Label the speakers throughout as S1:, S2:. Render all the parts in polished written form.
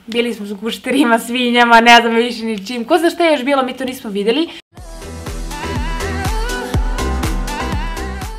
S1: Bili smo s gušterima, svinjama, ne znam više ni čim. Ko zna šta je još bilo, mi to nismo videli.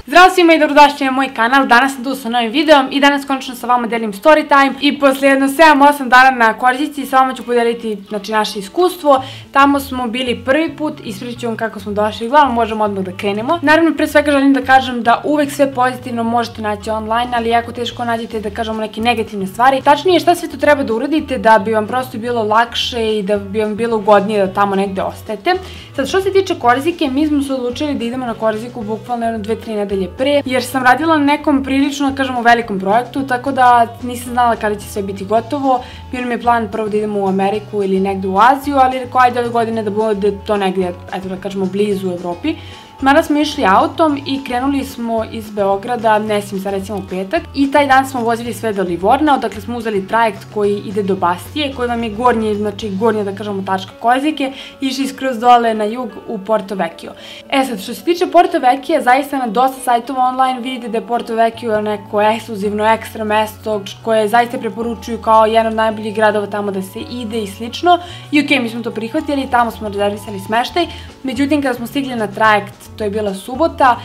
S1: Zdravo svima i dobrodošli na moj kanal, danas sam tu sa novim videom i danas konačno sa vama delim story time i posle jedno 7-8 dana na Korzici sa vama ću podeliti naše iskustvo. Tamo smo bili prvi put, ispričat ću vam kako smo došli, uglavnom možemo odmah da krenemo. Naravno, pre svega želim da kažem da uvek sve pozitivno možete naći online, ali jako teško nađete da kažemo neke negativne stvari. Tačnije šta sve to treba da uradite da bi vam prosto bilo lakše i da bi vam bilo ugodnije da tamo negde ostajete. Sad, što se tiče Korzike, mi smo se odlučili da idemo na Korziku bukvalno 2-3 nedelje pre, jer sam radila na nekom prilično, da kažemo, velikom projektu, tako da nisam znala kada će sve biti gotovo. Bio nam je plan prvo da idemo u Ameriku ili negde u Aziju, ali rekao ajde ove godine da bude to negde, eto da kažemo, blizu u Evropi. Mada smo išli autom i krenuli smo iz Beograda, ne smijem sad recimo u petak, i taj dan smo vozili sve do Livorna, odakle smo uzeli trajekt koji ide do Bastije, koji vam je gornji, znači gornja, da kažemo, tačka Korzike, išli skroz dole na jug u Porto Vecchio. E sad, što se tiče Porto Vecchia, zaista na dosta sajtova online vidite da je Porto Vecchio neko ekskluzivno, ekstra mesto koje zaista preporučuju kao jedan od najboljih gradova tamo da se ide i slično. I okej, mi smo to prihvatili i tamo smo rezervisali smeštaj, međutim kada smo stigli na trajekt, to je bila subota,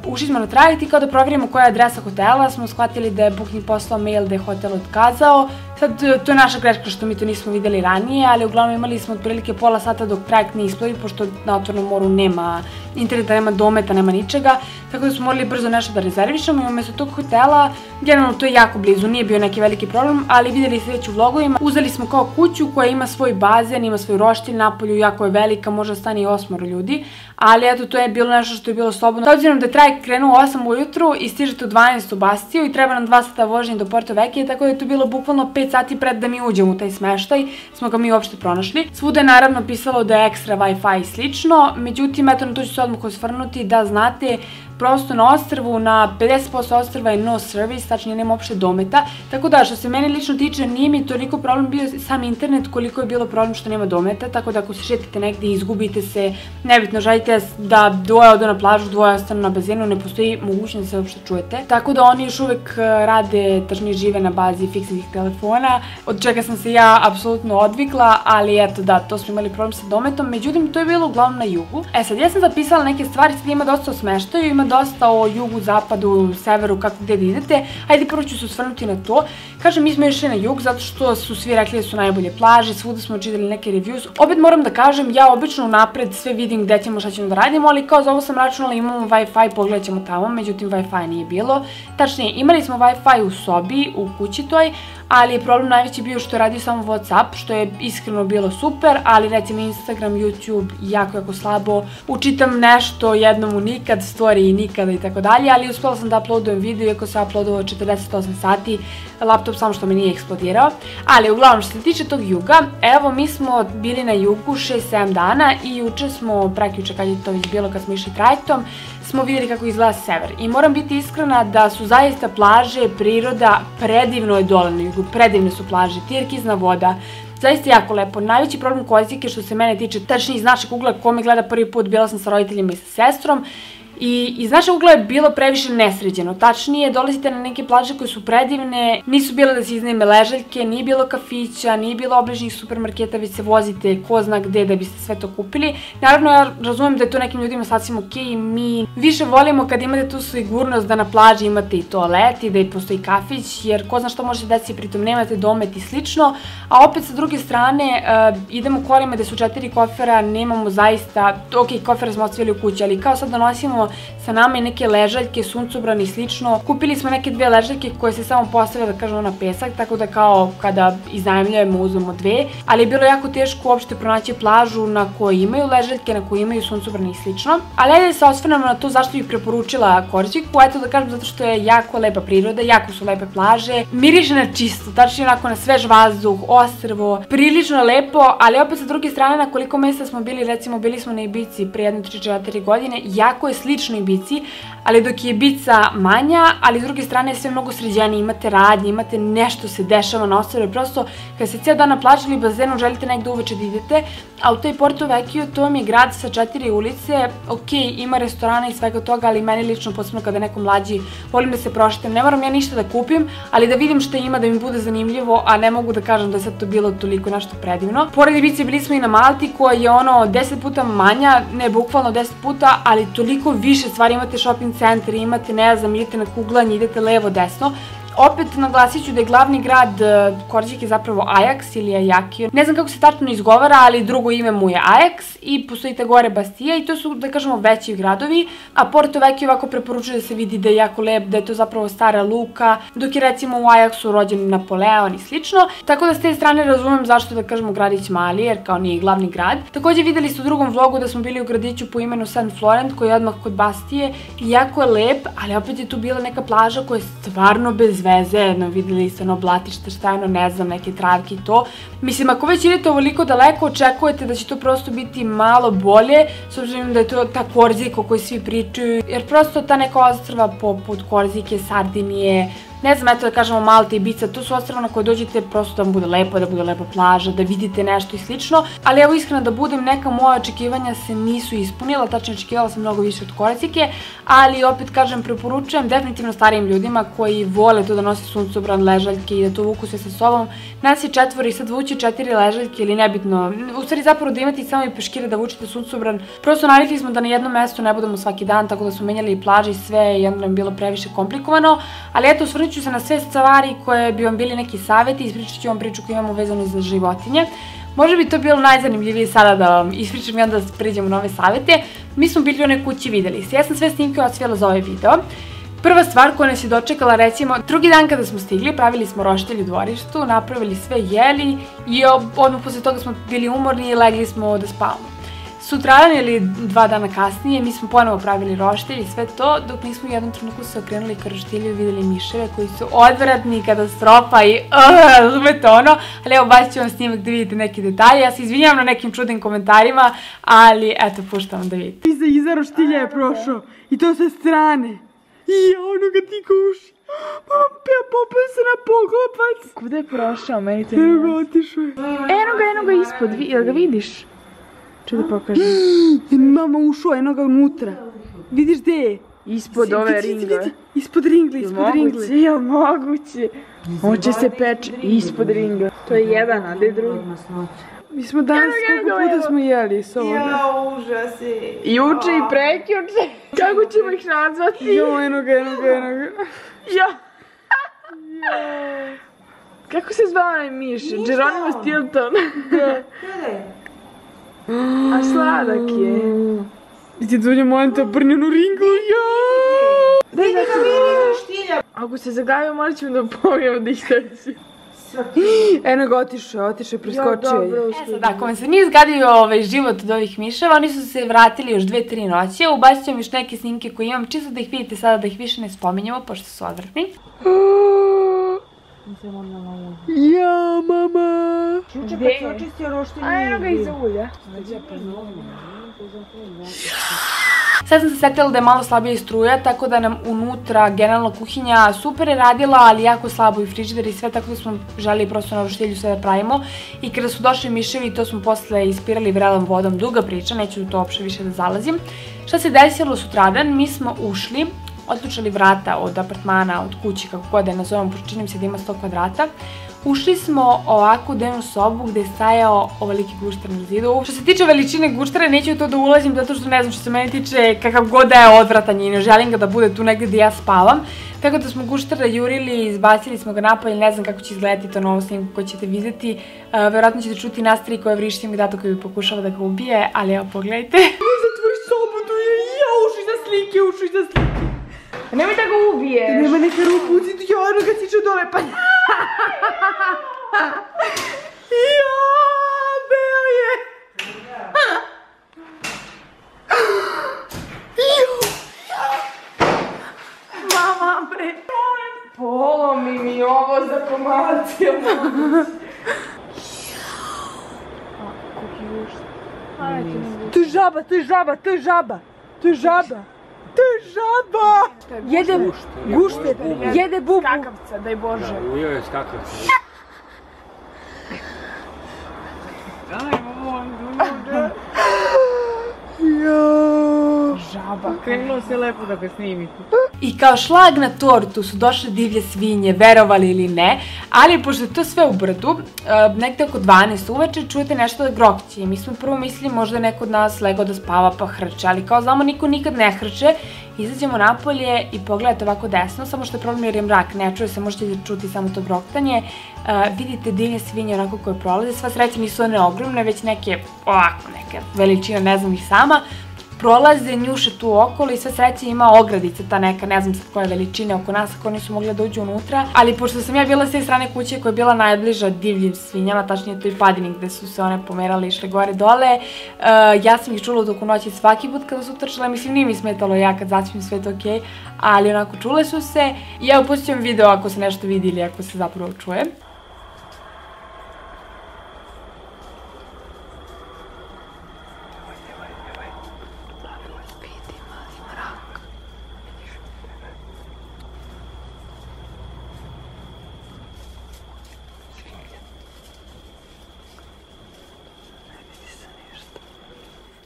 S1: ušli smo na trajekt i kao da provjerimo koja je adresa hotela, smo shvatili da je Booking poslao mail da je hotel otkazao. Sad, to je naša greška što mi to nismo videli ranije, ali uglavnom imali smo otprilike pola sata dok trajekt ne isplavi, pošto na otvorenom moru nema interneta, nema dometa, nema ničega, tako da smo morali brzo nešto da rezervišemo i umjesto tog hotela, generalno to je jako blizu, nije bio neki veliki problem, ali videli ste već u vlogovima, uzeli smo kao kuću koja ima svoj bazen, ima svoj roštilj napolju, jako je velika, može stane i 8 ljudi, ali eto, to je bilo nešto što je bilo slobodno. S obzirom da je trajekt krenuo u 8 ujutru i stižete u 12 u Bastiju i treba nam 2 sata vožnje do Porto Vecchia, tako da je to bilo bukvalno 5 sati pred da mi uđemo u taj smeštaj, smo ga mi uopšte pronašli. Svuda je naravno pisalo da je ekstra Wi-Fi i slično, međutim, eto, na to ću se odmah osvrnuti da znate, prosto na ostrvu, na 50% ostrva je no service, tačnije nema uopšte dometa, tako da što se mene lično tiče nije mi toliko problem bio sam internet koliko je bilo problem što nema dometa, tako da ako se šetate negdje i izgubite se, nebitno, želite da dvoje odu na plažu, dvoje ostanu na bazenu, ne postoji mogućnost da se uopšte čujete, tako da oni još uvek rade, tačnije žive na bazi fiksnih telefona, od čega sam se ja apsolutno odvikla, ali eto da, to smo imali problem sa dometom, međutim to je bilo uglavnom na jugu. E sad, ja sam zapisala neke stvari, sad ima dosta o smeštaju, ima dosta o jugu, zapadu, severu, kako gde da idete. Ajde, prvo ću se osvrnuti na to. Kažem, mi smo išli na jug zato što su svi rekli da su najbolje plaže, svuda smo čitali neke reviews. Opet moram da kažem, ja obično unapred sve vidim gde ćemo, šta ćemo da radimo, ali kao za ovo sam računala, imamo Wi-Fi, pogledat ćemo tamo, međutim Wi-Fi nije bilo. Tačnije, imali smo Wi-Fi u sobi, u kući toj, ali je problem najveći bio što je radio samo WhatsApp, što je iskreno bilo super, ali recimo Instagram, YouTube jako slabo. Učitam nešto jednom u nikad, story i nikada i tako dalje, ali uspela sam da uploadujem video, iako sam uploadovao 48 sati, laptop samo što mi nije eksplodirao. Ali uglavnom, što se tiče tog juga, evo mi smo bili na jugu 6-7 dana i juče smo, prekjuče kad je to već bilo kad smo išli trajektom, smo vidjeli kako izgleda sever. I moram biti iskrena da su zaista plaže, priroda, predivno je dole na jugu, predivne su plaže, tirkizna voda, zaista jako lepo. Najveći problem Korzike što se mene tiče, tačnije iz našeg ugla, ko me gleda prvi put, bila sam sa roditeljima i sa sestrom, i iz našeg ugla je bilo previše nesređeno, tačnije dolazite na neke plaže koje su predivne, nisu bile da se iznajme ležaljke, nije bilo kafića, nije bilo obližnjih supermarketa, već se vozite ko zna gde da biste sve to kupili. Naravno, ja razumem da je to nekim ljudima sasvim okej, mi više volimo kad imate tu sigurnost da na plaži imate i toalet i da i postoji kafić, jer ko zna što može desiti, pritom nemate domet i slično, a opet sa druge strane idemo kolima gde su 4 kofera, nemamo zaista, okej, kofere smo ostavili u kući, ali kao sad da nosimo sa nama i neke ležaljke, suncobran i slično. Kupili smo neke 2 ležaljke koje se samo postavlja, da kažemo, na pesak, tako da kao kada iznajmljujemo uzmemo 2, ali je bilo jako teško uopšte pronaći plažu na kojoj imaju ležaljke, na kojoj imaju suncobran i slično. Ali ajde da se osvrnemo na to zašto bih preporučila Korziku, eto da kažem zato što je jako lepa priroda, jako su lepe plaže, miriše na čisto, tačnije onako na svež vazduh, ostrvo, prilično lepo, ali opet sa druge strane na koliko mesta smo bili, recimo bili smo na Ibici pre 1-3-4 godine, jako je slično slično Ibici, ali dok je Ibiza manja, ali s druge strane je sve mnogo sređenije, imate radnje, imate nešto se dešava na ostrvu, prosto kad se cijel dan na plaži ili bazenu želite negde uveče da idete, a u taj Porto Vecchio to vam je grad sa 4 ulice, ok, ima restorana i svega toga, ali meni lično, posebno kada neko mlađi, volim da se prošetam, ne moram ja ništa da kupim, ali da vidim šta ima, da mi bude zanimljivo, a ne mogu da kažem da je sad to bilo toliko nešto predivno. Pored Ibice bili smo i na Malti koja je 10 puta manja, ne bukvalno 10 puta, ali toliko više stvari, imate shopping centar, imate, ne znam, idete na kuglanje, idete levo, desno. Opet naglasit ću da je glavni grad Korzike zapravo Ajax ili Ajaccio. Ne znam kako se tačno izgovara, ali drugo ime mu je Ajax i postoji te gore Bastia i to su, da kažemo, veći gradovi. A Porto Vecchio ovako preporučuje da se vidi da je jako lep, da je to zapravo stara luka, dok je recimo u Ajaxu rođen Napoleon i slično. Tako da s te strane razumem zašto, da kažemo, gradić mali, jer kao nije glavni grad. Također videli ste u drugom vlogu da smo bili u gradiću po imenu San Florent, koji je odmah kod Bastije i jako je lep, ali opet je tu bila neka plaža koja je stvarno bez veze, videli ste blatište, šta je ne znam, neke travke i to. Mislim, ako već idete ovoliko daleko, očekujete da će to prosto biti malo bolje, s obzirom da je to ta Korzika o kojoj svi pričaju, jer prosto ta neka ostrva poput Korzike, Sardinije, ne znam, eto da kažemo Malta i Ibiza, to su ostrva na koje dođete prosto da vam bude lepa plaža, da vidite nešto i slično, ali evo iskreno da budem, neka moja očekivanja se nisu ispunila, tačno očekivala sam mnogo više od Korzike, ali opet kažem, preporučujem definitivno starijim ljudima koji vole to da nose suncobran, ležaljke i da to vuku sve sa sobom. Nas je 4 i sad vući 4 ležaljke ili nebitno, u stvari zapravo da imate samo i peškire da vučete suncobran, prosto navikli smo da na jednom mestu ne budemo svaki dan, tako da smo menjali i plaže i sve i onda nam je bilo previše komplikovano, ali eto, osvrnut ću se na sve stvari koje bi vam bili neki savjeti, ispričat ću vam priču koju imamo vezano za životinje. Možda bi to bilo najzanimljivije sada da vam ispričam i onda priđemo na ove savjete. Mi smo bili u onoj kući, videli se. Ja sam sve snimke odsvijela za ovaj video. Prva stvar koja nas je dočekala, recimo, drugi dan kada smo stigli, pravili smo roštilj u dvorištu, napravili sve, jeli i odmah posle toga smo bili umorni i legli smo da spavamo. Sutradan ili 2 dana kasnije mi smo ponovo pravili roštilj i sve to, dok nismo u jednom trenutku se okrenuli ka roštilju i videli miševe koji su odvratni, katastrofa i razumete ono, ali evo bacit ću vam snimak da vidite neke detalje. Ja se izvinjam na nekim čudnim komentarima, ali eto, puštam vam da vidite.
S2: Iza roštilja je prošao i to sa strane. I ono ga ti kuši. Popeo se na poklopac.
S3: Kuda je prošao, meni to nije.
S2: Eno ga otišao.
S3: Eno ga ispod, jel ga vidiš? Ču da pokažem.
S2: Mama ušao, eno ga unutra. Vidiš gde je?
S3: Ispod ove ringle.
S2: Ispod ringle, ispod ringle.
S3: Jel moguće? On će se peći ispod ringle. To je jedan, a gde je drugi?
S2: Mi smo danas, koliko puta smo jeli s ovoga?
S3: Ja, užas je. Juče i prekjuče. Kako ćemo ih nazvati?
S2: Jo, eno ga.
S3: Ja. Kako se zvao onaj miš? Geronimo Stilton. A sladak je.
S2: Vidite, Dunja, molim te, obrnjenu ringlu, jaaaa!
S3: Daj da ga vidi roštilja. Ako se zagavio, morat ćemo da povijemo da ih seći.
S2: Eno ga otišao, preskočio je.
S1: E sad, ako vam se nije zgadio život od ovih miševa, oni su se vratili još 2-3 noće. Ubacit ću vam još neke snimke koje imam, čisto da ih vidite sada, da ih više ne spominjamo, pošto su odvratni.
S2: Ja, mama!
S3: Čuče, pa se očistio roštilj. A eno ga iza ulja.
S1: Sad sam se setila da je malo slabija struja, tako da nam unutra generalno kuhinja super je radila, ali jako slabo i frižider i sve, tako da smo želeli prosto na roštilju sve da pravimo. I kada su došli miševi, to smo posle ispirali vrelom vodom, duga priča, neću u to uopšte više da zalazim. Šta se desilo sutradan, mi smo ušli, otključali vrata od apartmana, od kući, kako god da je nazovem, pošto činim se da ima 100 kvadrata. Ušli smo ovako u dnevnu sobu gde je stajao ovoliki gušter na zidu. Što se tiče veličine guštera, neću u to da ulazim zato što ne znam, što se meni tiče kakav god da je odvratan i ne želim ga da bude tu negde gde ja spavam. Tako da smo guštera jurili, izbacili smo ga napolje, ne znam kako će izgledati to novo snimku koje ćete vidjeti. Verovatno ćete čuti nastri koje vrišti mi dato koji bi pokušava da ga ubije, ali evo pogledajte.
S2: Ne zatvori sobu, tu je i ja, ušli za slike.
S3: Nemoj da ga ubiješ.
S2: Nema neka ruku u zidu, ja, ono ga siče dole, pa... Jaaaa, beo je! Mama, bre!
S3: Polomi mi ovo za komarcija.
S2: To je žaba! To je žaba! Jede gušte, jede bubu.
S3: Skakavca, daj Bože.
S4: Ujeo je skakavca.
S3: Žaba. Krenulo se lepo da ga snimite.
S1: I kao šlag na tortu su došle divlje svinje, verovali ili ne, ali pošto je to sve u brdu, nekde oko 12 uveče čujete nešto da grokće i mi smo prvo mislili možda je neko od nas legao da spava pa hrče, ali kao znamo niko nikad ne hrče, izađemo napolje i pogledate ovako desno, samo što je problem jer je mrak, ne čuje se, možete da čuti samo to groktanje, vidite divlje svinje onako koje prolaze, sva sreća nisu one ogromne, već neke ovako, neke veličine, ne znam ih sama, prolaze, njuše tu okolo i sve sreće ima ogradica ta neka, ne znam sad koje veličine oko nas ako nisu mogli da uđu unutra, ali pošto sam ja bila s te strane kuće koja je bila najbliža divljim svinjama, tačnije toj padini gde su se one pomerale i išle gore dole, ja sam ih čula dok u noći svaki put kada su trčale, mislim nije mi smetalo ja kad zaspim sve to okej, ali onako čule su se i evo pustit ću vam video ako se nešto vidi ili ako se zapravo čuje.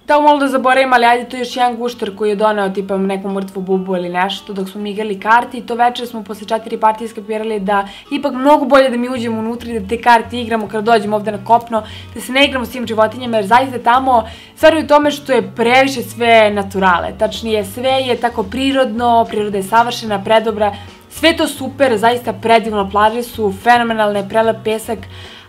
S1: Da, malo da zaboravim, ali ajde, to je još jedan gušter koji je doneo tipa neku mrtvu bubu ili nešto dok smo mi igrali karti i to večer smo posle 4 partije skapirali da ipak mnogo bolje da mi uđemo unutra i da te karte igramo kada dođemo ovde na kopno, da se ne igramo s tim životinjama jer zaista tamo stvar je u tome što je previše sve naturale, tačnije sve je tako prirodno, priroda je savršena, predobra, sve to super, zaista predivno, plaže su fenomenalne, prelep pesak,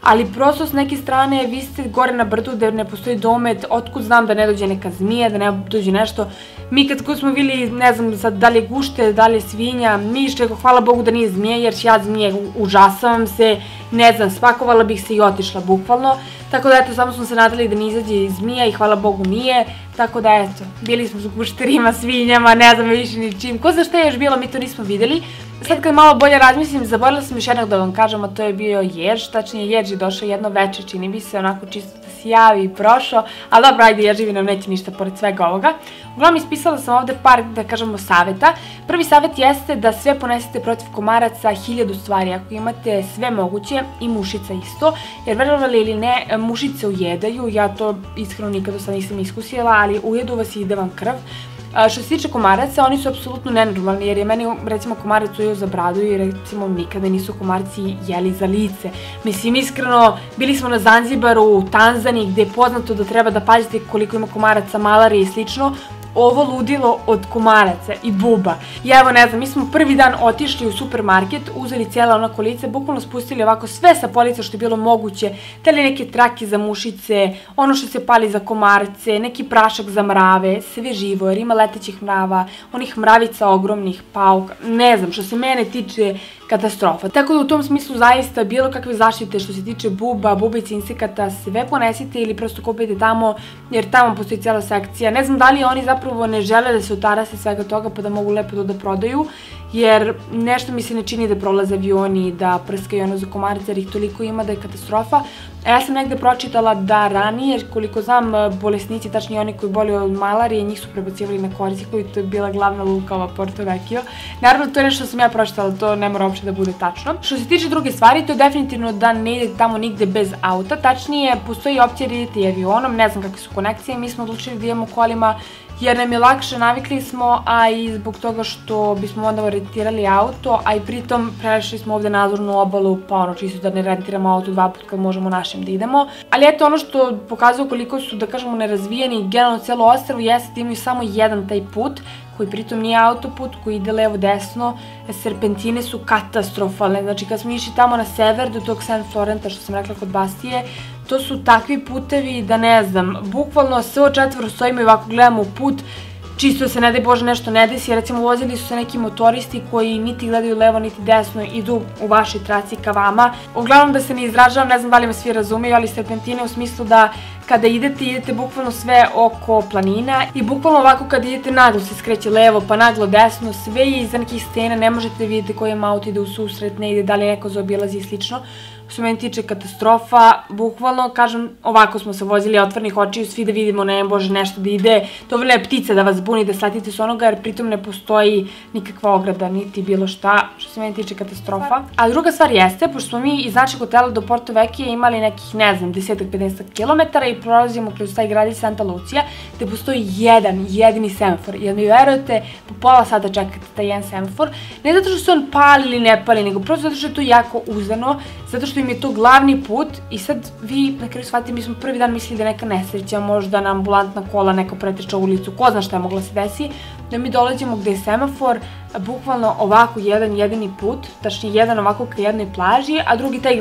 S1: ali prosto s neke strane vi ste gore na brdu gde ne postoji domet, otkud znam da ne dođe neka zmija, da ne dođe nešto. Mi kad smo bili, ne znam sad da li je gušte, da li je svinja, ništa, hvala Bogu da nije zmija jer ja zmije užasavam se, ne znam, spakovala bih se i otišla bukvalno. Tako da eto, samo smo se nadali da ne izađe zmija i hvala Bogu nije. Tako da eto, bili smo s gušterima, svinjama, ne znam više ni čim. Ko zna šta je još bilo, mi to nismo videli. Sad kad malo bolje razmislim, zaboravila sam još jednog da vam kažem, a to je bio Jerž, tačnije Jerž je došao jedno veče, čini mi se, onako čisto da se javi i prošao, ali dobro, ajde, Jerživi nam neće ništa pored svega ovoga. Uglavnom, ispisala sam ovde par, da kažemo, saveta. Prvi savet jeste da sve ponesete protiv komaraca 1000 stvari, ako imate sve moguće i mušica isto, jer verovali ili ne, mušice ujedaju, ja to iskreno nikad do sad nisam iskusila, ali ujedu vas i ide vam krv. Što se tiče komaraca, oni su apsolutno nenormalni jer je meni recimo komarac ujeo za bradu i recimo nikada nisu komarci jeli za lice. Mislim iskreno, bili smo na Zanzibaru, u Tanzaniji gde je poznato da treba da pazite koliko ima komaraca, malarije i slično. Ovo ludilo od komaraca i buba. I evo ne znam, mi smo prvi dan otišli u supermarket, uzeli cijela ona kolica, bukvalno spustili ovako sve sa polica što je bilo moguće, teli neke trake za mušice, ono što se pali za komarce, neki prašak za mrave, sve živo jer ima letećih mrava, onih mravica ogromnih, pauka, ne znam, što se mene tiče katastrofa. Tako da u tom smislu zaista bilo kakve zaštite što se tiče buba, bubica, insekata, sve ponesite ili prosto kupite tamo jer tamo postoji cijela sekcija. Ne znam da li oni zapravo ne žele da se utarase svega toga pa da mogu lepo to da prodaju, jer nešto mi se ne čini da prolaze avioni i da prskaju ono za komarice jer ih toliko ima da je katastrofa. A ja sam negde pročitala da ranije, koliko znam, bolesnici, tačnije oni koji boluju od malarije, njih su prebacivali na Korziku i to je bila glavna luka ova Porto Vecchio. Naravno, to je nešto što sam ja pročitala, to ne mora uopšte da bude tačno. Što se tiče druge stvari, to je definitivno da ne idete tamo nigde bez auta, tačnije, postoji opcija da idete i avionom, ne znam kakve su konekcije, mi smo odlučili da idemo kolima jer nam je lakše, navikli smo, a i zbog toga što bismo onda rentirali auto, a i pritom prešli smo ovde na Azurnu obalu, pa ono čisto da ne rentiramo auto 2 puta kad možemo našim da idemo. Ali eto, ono što pokazuje koliko su, da kažemo, nerazvijeni generalno cijelo ostrvo jeste da imaju samo jedan taj put, koji pritom nije autoput, koji ide levo-desno, serpentine su katastrofalne, znači kad smo išli tamo na sever do tog San Florenta, što sam rekla kod Bastije, to su takvi putevi da ne znam, bukvalno sve o četvoro stojimo i ovako gledamo u put, čisto se ne daj Bože nešto ne desi, recimo vozili su se neki motoristi koji niti gledaju levo niti desno, idu u vašoj traci ka vama. Uglavnom da se ne izražavam, ne znam da li me svi razumeju, ali serpentine u smislu da kada idete bukvalno sve oko planina i bukvalno ovako kada idete naglo se skreće levo pa naglo desno, sve je iza nekih stena, ne možete vidjeti koji auto ide u susret, ne ide, da li neko zaobilazi i slično. što se meni tiče katastrofa, bukvalno, kažem, ovako smo se vozili otvornih očiju, svi da vidimo, ne bože, nešto da ide, dovoljno je ptica da vas buni, da sletite s onoga, jer pritom ne postoji nikakva ograda, niti bilo šta, što se meni tiče katastrofa. A druga stvar jeste, pošto smo mi iz našeg hotela do Porto Vekije imali nekih, ne znam, 10-15 km i prolazimo kroz taj gradić Santa Lucia, gde postoji jedan jedini semafor. Jel mi verujete, po pola sata čekate taj jedan semafor, ne zato što se on pali ili ne pali, nego prosto zato što je to jako uzdano, zato što im je to glavni put i sad vi na kraju shvatite, mi smo prvi dan mislili da je neka nesreća, možda na ambulantna kola neka preteča ulicu, ko zna šta je mogla se desi, da mi dolazimo gde je semafor, bukvalno ovako jedan jedini put, tačnije jedan ovako ka jednoj plaži, a drugi taj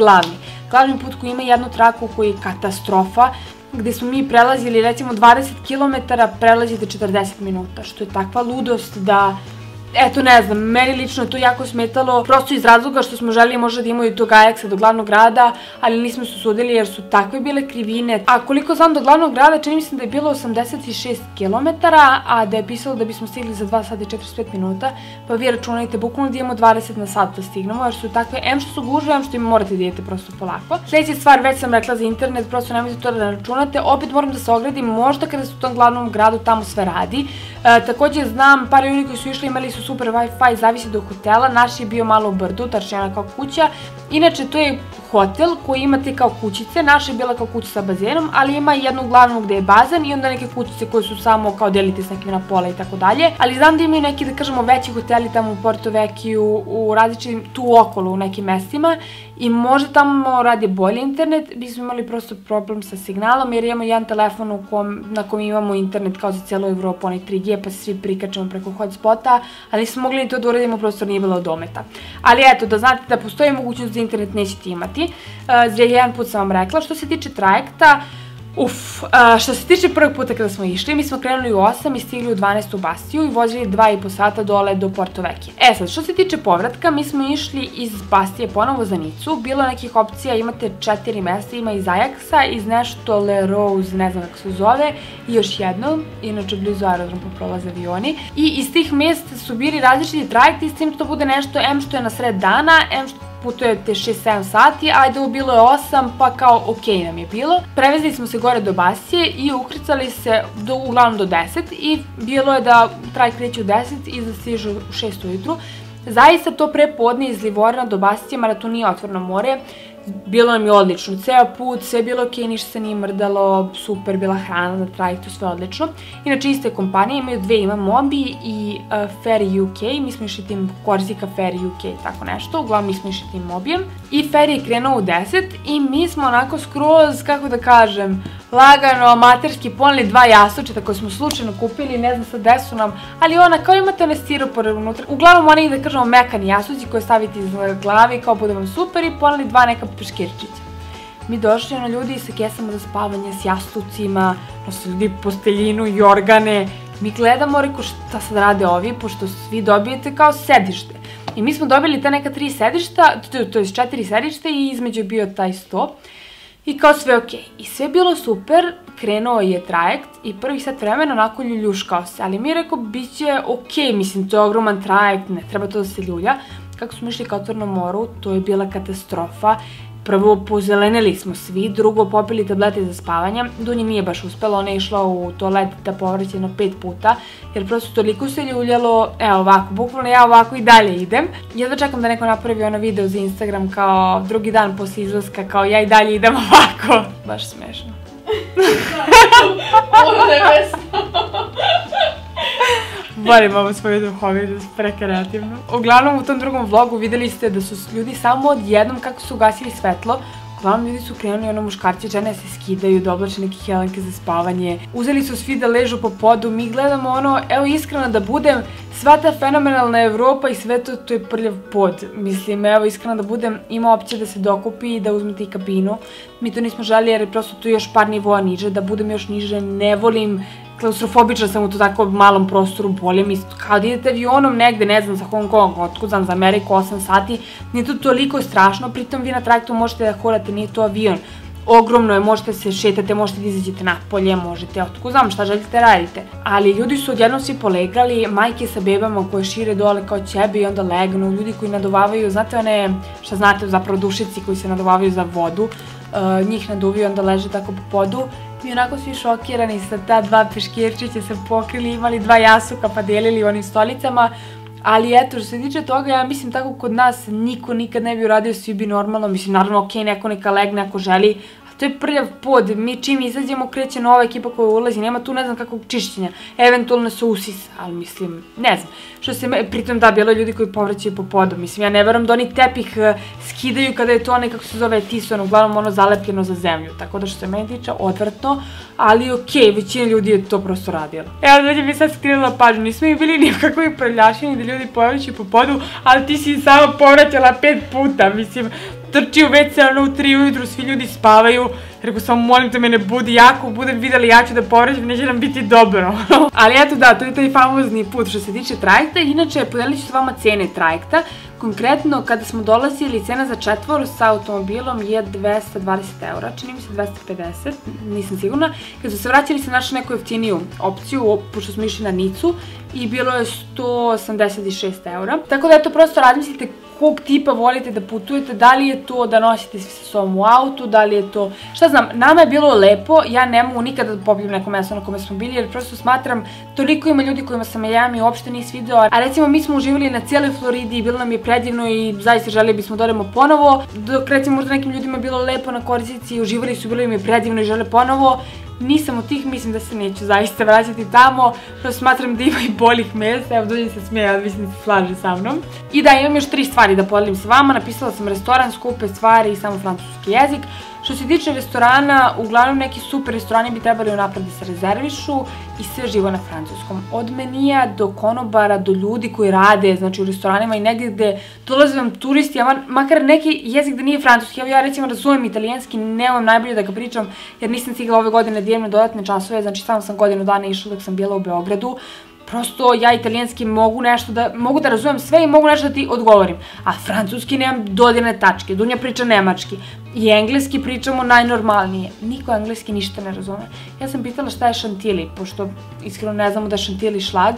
S1: glavni put koji ima jednu traku koji je katastrofa, gde smo mi prelazili recimo 20 km, prelazite 40 minuta, što je takva ludost da, eto ne znam, meni lično je to jako smetalo, prosto iz razloga što smo želeli možda da imaju tog Ajaksa do glavnog grada, ali nismo se usudili jer su takve bile krivine. A koliko znam do glavnog grada, čini mi se da je bilo 86 km, a da je pisalo da bismo stigli za 2 sata i 45 minuta, pa vi računajte bukvalno da imamo 20 na sat da stignemo, jer su takve, em što su gužve, em što im morate da idete prosto polako. Sljedeća stvar, već sam rekla za internet, prosto nemojte to da računate, opet moram da se ogradim, možda kada su u tom glavnom gradu tamo sve radi. Takođe znam, par ljudi koji su išli imali su super Wi-Fi, zavisi do hotela, naš je bio malo u brdu, tačnije ona kao kuća. Inače, to je hotel koji imate kao kućice, naša je bila kao kuća sa bazenom, ali ima jednu glavnu gde je bazen i onda neke kućice koje su samo kao delite s nekim na pola i tako dalje. Ali znam da imaju neki, da kažemo, veći hoteli tamo u Porto Vekiju, u različitim, tu okolo u nekim mestima i možda tamo radi bolji internet, mi smo imali prosto problem sa signalom jer imamo jedan telefon na kom imamo internet kao za cijelu Evropu, onaj 3G, pa se svi prikačemo preko hotspota, ali nismo mogli ni to da uradimo, prosto nije bilo dometa. Ali eto, da znate da postoji mogućnost da internet nećete imati. Jedan put sam vam rekla. Što se tiče trajekta, što se tiče prvog puta kada smo išli, mi smo krenuli u 8 i stigli u 12 u Bastiju i vozili 2,5 sata dole do Porto Vekije. Sad, što se tiče povratka, mi smo išli iz Bastije ponovo za Nicu, bilo nekih opcija, imate 4 mesta, ima iz Ajaksa, iz nešto Le Rose, ne znam kako se zove, i još jedno, inače blizu aerodrom pa prolaze avioni, i iz tih mesta su bili različiti trajekti, s tim što bude nešto, em što je na sred dana, em što putujete 6-7 sati, ajde ovo bilo je 8, pa kao okej nam je bilo. Prevezli smo se gore do Bastije i ukrcali se uglavnom do 10 i bilo je da trajekt kreće u 10 i da stižu u 6 ujutru. Zaista to pre podne iz Livorna do Bastije, mada to nije otvoreno more, bilo nam je odlično, ceo put, sve je bilo okej, ništa se nije mrdalo, super, bila hrana na trajektu, sve odlično. Inače, iste kompanije, imaju dve, ima Mobi i Ferry UK, mi smo išli tim Korsika Ferry UK, tako nešto, uglavnom mi smo išli tim Mobijem. I Ferry je krenuo u 10 i mi smo onako skroz, kako da kažem, lagano, amaterski poneli 2 jastučeta koje smo slučajno kupili, ne znam sad gde su nam, ali ona, kao imate one stiropore unutra, uglavnom oni, da kažemo, mekani jastuci koje stavite iz glavi, kao bude vam super, i poneli 2 neka peškirčića. Mi došli, ljudi sa kesama za spavanje, s jastucima, nosili posteljinu i organe, mi gledamo, reko, šta sad rade ovi, pošto svi dobijete kao sedište. I mi smo dobili ta neka 3 sedišta, to je 4 sedišta i između je bio taj sto. I kao sve okej. I sve bilo super, krenuo je trajekt i prvih sat vremena onako ljuljuškao se, ali mi je rekao, bit će okej, mislim, to je ogroman trajekt, ne treba to da se ljulja. Kako smo išli ka otvorenom moru, to je bila katastrofa. Prvo, pozelenili smo svi, drugo, popili tablete za spavanje. Dunji nije baš uspela, ona je išla u toalet da povraćeno 5 puta, jer prosto toliko se ljuljalo, evo ovako, bukvalno ja ovako i dalje idem. Jedva čekam da neko napravi ono video za Instagram kao drugi dan posle izlaska, kao ja i dalje idem ovako. Baš smešno.
S3: Ovo nevesno.
S1: Volim ovo svoju duhovitost, prekreativno. Uglavnom, u tom drugom vlogu videli ste da su ljudi samo odjednom kako su ugasili svetlo. Uglavnom, ljudi su krenuli, ono, muškarci, žene se skidaju, da oblače neke helenke za spavanje. Uzeli su svi da ležu po podu, mi gledamo ono, evo iskreno da budem, sva ta fenomenalna Evropa i sve to je prljav pod. Mislim, evo iskreno da budem, ima opcija da se dokupi i da uzmete i kabinu. Mi to nismo želi jer je prosto tu još par nivoa niže, da budem još niže, ne volim. Klaustrofobična sam u to tako malom prostoru, bolje mi, kao da idete avionom negde, ne znam, za Hong Kong, otkud znam, za Ameriku 8 sati, nije to toliko strašno, pritom vi na trajektu možete da hodate, nije to avion. ogromno je, možete se šetate, možete da izađete napolje, možete, otko znam šta želite radite. Ali ljudi su odjednom svi polegali, majke sa bebama koje šire dole kao ćebe i onda legnu, ljudi koji naduvavaju, znate one, šta znate, zapravo dušici koji se naduvavaju za vodu, njih naduvaju, onda leže tako po podu. Mi onako svi šokirani sa ta dva peškirčića se pokrili, imali dva jasuka pa delili onim stolicama. Ali eto, što se tiče toga, ja mislim tako kod nas niko nikad ne bi uradio, svi bi normalno, mislim naravno ok, neko neka legne ako želi, to je prljav pod, mi čim izađemo kreće nova ekipa koja ulazi, nema tu ne znam kakvog čišćenja, eventualno se usisa, ali mislim, ne znam, što se, pritom da, bilo ljudi koji povraćaju po podu, mislim, ja ne verujem da oni tepih skidaju kada je to onaj, kako se zove, tison, uglavnom ono zalepljeno za zemlju, tako da što se meni tiče, odvrtno, ali okej, većina ljudi je to prosto radila. Evo, da bi sad skrenula pažnju, nismo i bili nikakvi prljašini da ljudi povraćaju po podu, ali ti si samo povraćala 5 puta, mislim, trči u WC, ono u 3 ujutru, svi ljudi spavaju, rekao samo molim te me ne budi, jako budem vidjeli ja ću da povraćam, neće nam biti dobro. Ali eto da, to je taj famozni put što se tiče trajekta, inače podelit ću s vama cene trajekta. Konkretno, kada smo dolazili, cena za četvor sa automobilom je 220 eura, čini mi se 250, nisam sigurna. Kad smo se vraćali sam našla neku jeftiniju opciju, pošto smo išli na Nicu i bilo je 186 eura. Tako da eto, prosto razmislite kog tipa volite da putujete, da li je to da nosite svi sa sobom u autu, da li je to, šta znam, nama je bilo lepo, ja ne mogu nikada da popijem neko mesto na kome smo bili, jer prosto smatram, toliko ima ljudi kojima sam ja mi uopšte nisi video, a recimo mi smo uživali na cijeloj Floridi i bilo nam je predivno i zaista želeli bismo da odemo ponovo, dok recimo možda nekim ljudima je bilo lepo na Korzici, uživali su, bilo im je predivno i žele ponovo. Nisam od tih, mislim da se neću zaista vraćati tamo, prosto smatram da ima i boljih mesta, evo dođe se smeje, ali mislim da se slaže sa mnom. I da, imam još 3 stvari da podelim sa vama, napisala sam restoran, skupe stvari i samo francuski jezik. Što se tiče restorana, uglavnom neki super restorani bi trebali unapred da se rezervišu i sve živo na francuskom. Od menija do konobara, do ljudi koji rade, znači u restoranima i negdje gde dolaze vam turisti, a makar neki jezik da nije francuski. Evo ja recimo razumem italijanski, nemam najbolje da ga pričam jer nisam stigla ove godine da idem na dodatne časove, znači samo sam godinu dana išla dok sam bila u Beogradu. Prosto ja italijanski mogu da razumem sve i mogu nešto da ti odgovorim, a francuski nemam dodirne tačke, Dunja priča nemački i engleski pričamo najnormalnije, niko engleski ništa ne razume. Ja sam pitala šta je šantilji, pošto iskreno ne znamo da je šantilji šlag,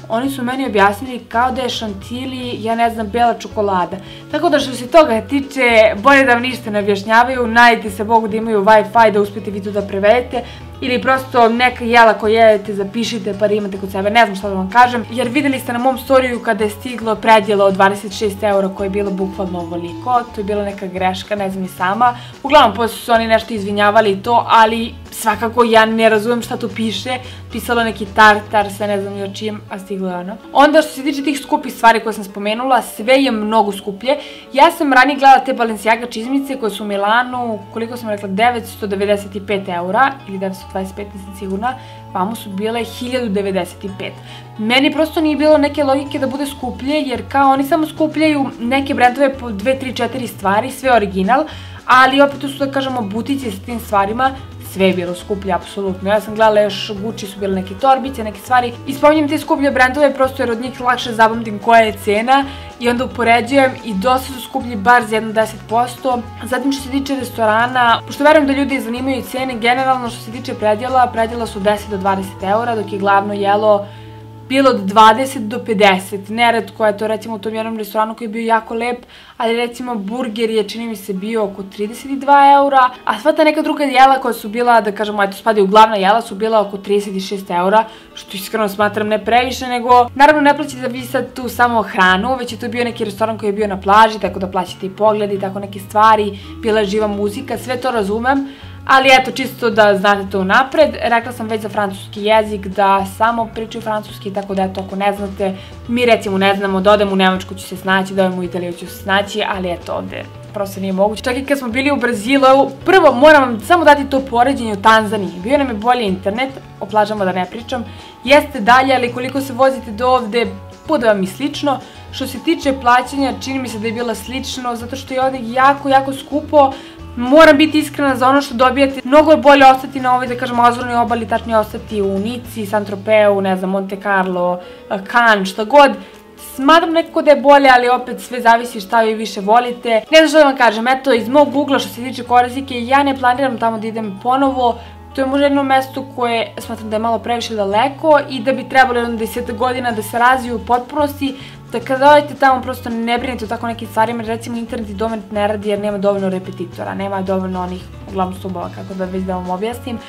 S1: oni su meni objasnili kao da je šantilji, ja ne znam, bela čokolada. Tako da što se toga tiče, bolje da vam ništa ne objašnjavaju, nadajte se Bogu da imaju Wi-Fi da uspijete vi tu da prevedete, ili prosto neka jela koje jedete zapišite pa da imate kod sebe, ne znam šta da vam kažem, jer videli ste na mom storiju kada je stiglo predjelo od 26 eura koje je bilo bukvalno ovoliko, to je bila neka greška, ne znam ni sama, uglavnom posle su oni nešto izvinjavali i to, ali svakako ja ne razumem šta tu piše, pisalo neki tartar sa ne znam još čijem, a stiglo je ono. Onda što se tiče tih skupih stvari koje sam spomenula, sve je mnogo skuplje. Ja sam ranije gledala te Balenciaga čizmice koje su u Milanu, koliko sam rekla, 995 eura ili 925, nisam sigurna, vamo su bile 1095. Meni prosto nije bilo neke logike da bude skuplje, jer kao oni samo skupljaju neke brendove po 2, 3, 4 stvari, sve original, ali opet tu su da kažemo butici sa tim stvarima, sve je bilo skuplje, apsolutno. Ja sam gledala još Gucci su bile neke torbice, neke stvari i spominjem te skuplje brendove prosto jer od njih lakše zapamtim koja je cena i onda upoređujem i dosta su skuplji bar za 10%. Zatim što se tiče restorana, pošto verujem da ljudi zanimaju cene, generalno što se tiče predjela, predjela su 10 do 20 eura, dok je glavno jelo bilo od 20 do 50, neretko je to recimo u tom jednom restoranu koji je bio jako lep, ali recimo burger je čini mi se bio oko 32 eura, a sva ta neka druga jela koja su bila, da kažemo, eto spadaju glavna jela, su bila oko 36 eura, što iskreno smatram ne previše, nego naravno ne plaćate vi sad tu samo hranu, već je to bio neki restoran koji je bio na plaži, tako da plaćate i pogledi, tako neke stvari, bila je živa muzika, sve to razumem. Ali eto, čisto da znate to unapred, rekla sam već za francuski jezik da samo pričaju francuski, tako da eto, ako ne znate, mi recimo ne znamo, da odem u Nemačku ću se snaći, da odem u Italiju ću se snaći, ali eto, ovde prosto nije moguće. Čak i kad smo bili u Brazilu, prvo moram vam samo dati to poređenje u Tanzaniji, bio nam je bolji internet, o plažama da ne pričam, jeste dalje, ali koliko se vozite do ovde, bude vam i slično. Što se tiče plaćanja, čini mi se da je bilo slično, zato što je ovde jako, jako skupo. Moram biti iskrena, za ono što dobijate, mnogo je bolje ostati na ovoj, da kažemo, Azurnoj obali, tačnije ostati u Nici, Saint-Tropeu, ne znam, Monte Carlo, Cannes, šta god. Smatram nekako da je bolje, ali opet sve zavisi šta vi više volite. Ne znam što da vam kažem, eto, iz mog ugla što se tiče Korzike, ja ne planiram tamo da idem ponovo. To je možda jedno mesto koje smatram da je malo previše daleko i da bi trebalo jedno 10 godina da se razviju u potpunosti. Da kada odete tamo prosto ne brinete o tako nekim stvarima, recimo internet i domen ne radi jer nema dovoljno repetitora, nema dovoljno onih uglavnom stubova, kako da već da vam objasnim.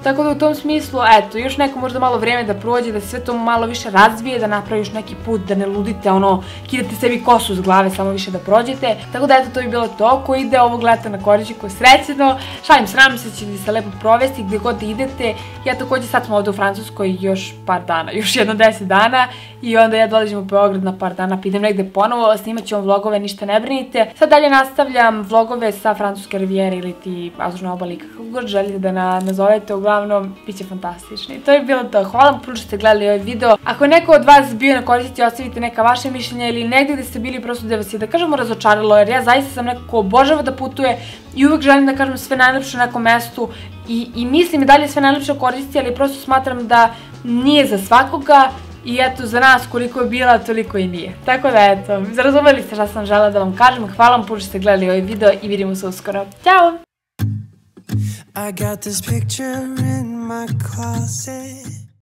S1: Tako da u tom smislu, eto, još neko možda malo vreme da prođe, da se sve to malo više razvije, da napravi još neki put, da ne ludite, ono, kidate sebi kosu s glave, samo više da prođete. Tako da, eto, to bi bilo to. Ko ide ovog leta na Korziku, srećeno. Šalim se, nadam se da ćete se lepo provesti gdje god da idete. Ja također sad smo ovdje u Francuskoj još par dana, još jedno 10 dana i onda ja dolazim u Beograd na par dana, pa idem negde ponovo, snimat ću vam vlogove, ništa ne brinite. Sad dalje nastavljam vlogove sa Francuske rivijere ili ti Azurne obali, kako god želite da nazovete, uglavnom, bit će fantastični. To je bilo to. Hvala vam puno što ste gledali ovaj video. Ako je neko od vas bio na Korzici, ostavite neka vaše mišljenja ili negdje gdje ste bili prosto da vas je, da kažemo, razočaralo, jer ja zaista sam neko ko obožava da putuje i uvijek želim da kažem sve najlepše na nekom mestu i mislim i dalje sve najlepše o Korzici, ali prosto smatram da nije za svakoga i eto, za nas koliko je bila, toliko i nije. Tako da eto, razumeli ste šta sam želela da vam kažem. Hvala vam puno što ste gledali ovaj video i vidimo se uskoro. Ćao!
S4: I got this picture in my closet.